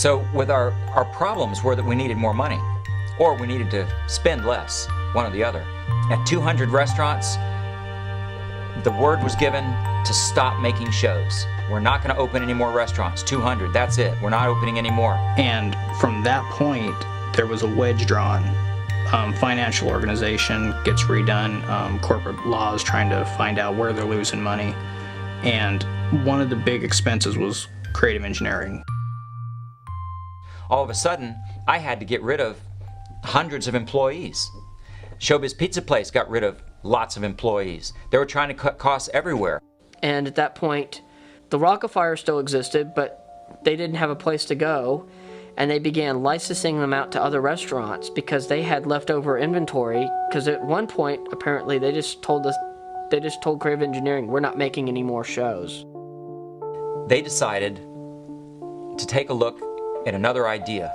So with our problems were that we needed more money, or we needed to spend less, one or the other. At 200 restaurants, the word was given to stop making shows. We're not going to open any more restaurants. 200, that's it. We're not opening any more. And from that point, there was a wedge drawn. Financial organization gets redone, corporate laws trying to find out where they're losing money. And one of the big expenses was creative engineering. All of a sudden, I had to get rid of hundreds of employees. Showbiz Pizza Place got rid of lots of employees. They were trying to cut costs everywhere. And at that point, the Rockefeller still existed, but they didn't have a place to go. And they began licensing them out to other restaurants because they had leftover inventory. Because at one point, apparently, they just told Creative Engineering, we're not making any more shows. They decided to take a look at another idea.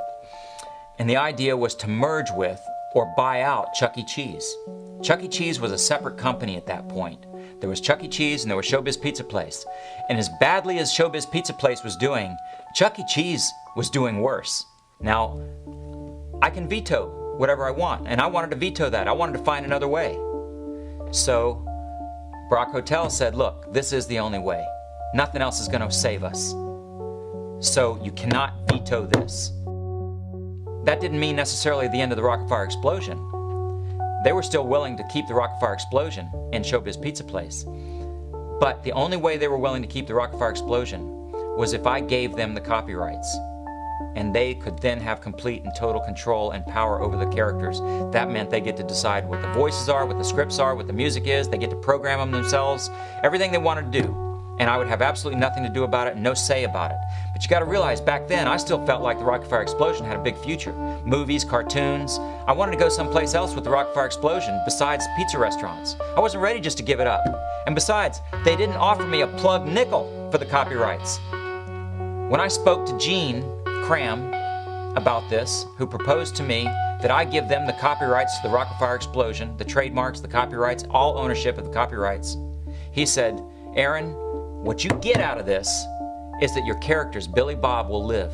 And the idea was to merge with or buy out Chuck E. Cheese. Chuck E. Cheese was a separate company at that point. There was Chuck E. Cheese and there was Showbiz Pizza Place. And as badly as Showbiz Pizza Place was doing, Chuck E. Cheese was doing worse. Now, I can veto whatever I want, and I wanted to veto that. I wanted to find another way. So, Brock Hotel said, look, this is the only way. Nothing else is going to save us. So, you cannot veto this. That didn't mean necessarily the end of the Rockefeller explosion. They were still willing to keep the Rockefeller explosion in Showbiz Pizza Place. But the only way they were willing to keep the Rockefeller explosion was if I gave them the copyrights. And they could then have complete and total control and power over the characters. That meant they get to decide what the voices are, what the scripts are, what the music is. They get to program them themselves, everything they want to do. And I would have absolutely nothing to do about it and no say about it. But you got to realize, back then, I still felt like the Rockefeller explosion had a big future. Movies, cartoons. I wanted to go someplace else with the Rockefeller explosion besides pizza restaurants. I wasn't ready just to give it up. And besides, they didn't offer me a plug nickel for the copyrights. When I spoke to Gene Cram about this, who proposed to me that I give them the copyrights to the Rockefeller explosion, the trademarks, the copyrights, all ownership of the copyrights, he said, Aaron, what you get out of this is that your characters, Billy Bob, will live.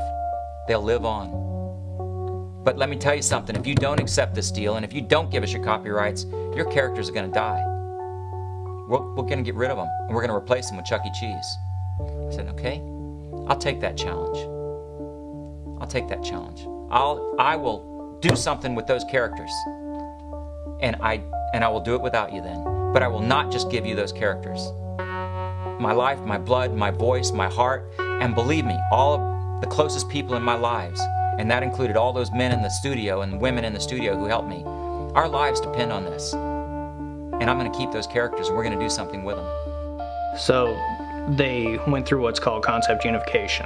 They'll live on. But let me tell you something, if you don't accept this deal and if you don't give us your copyrights, your characters are going to die. We're going to get rid of them and we're going to replace them with Chuck E. Cheese. I said, okay, I'll take that challenge. I'll take that challenge. I will do something with those characters. And I will do it without you then. But I will not just give you those characters. My life, my blood, my voice, my heart, and believe me, all of the closest people in my lives, and that included all those men in the studio and women in the studio who helped me. Our lives depend on this. And I'm going to keep those characters and we're going to do something with them. So they went through what's called concept unification.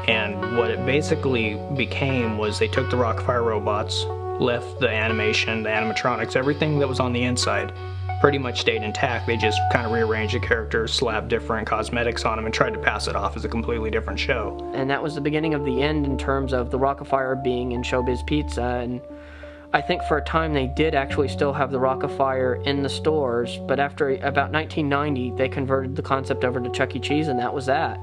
And what it basically became was they took the Rockefeller robots, left the animation, the animatronics, everything that was on the inside pretty much stayed intact. They just kind of rearranged the characters, slapped different cosmetics on them, and tried to pass it off as a completely different show. And that was the beginning of the end in terms of the Rockefeller being in Showbiz Pizza. And I think for a time they did actually still have the Rockefeller in the stores, but after about 1990, they converted the concept over to Chuck E. Cheese, and that was that.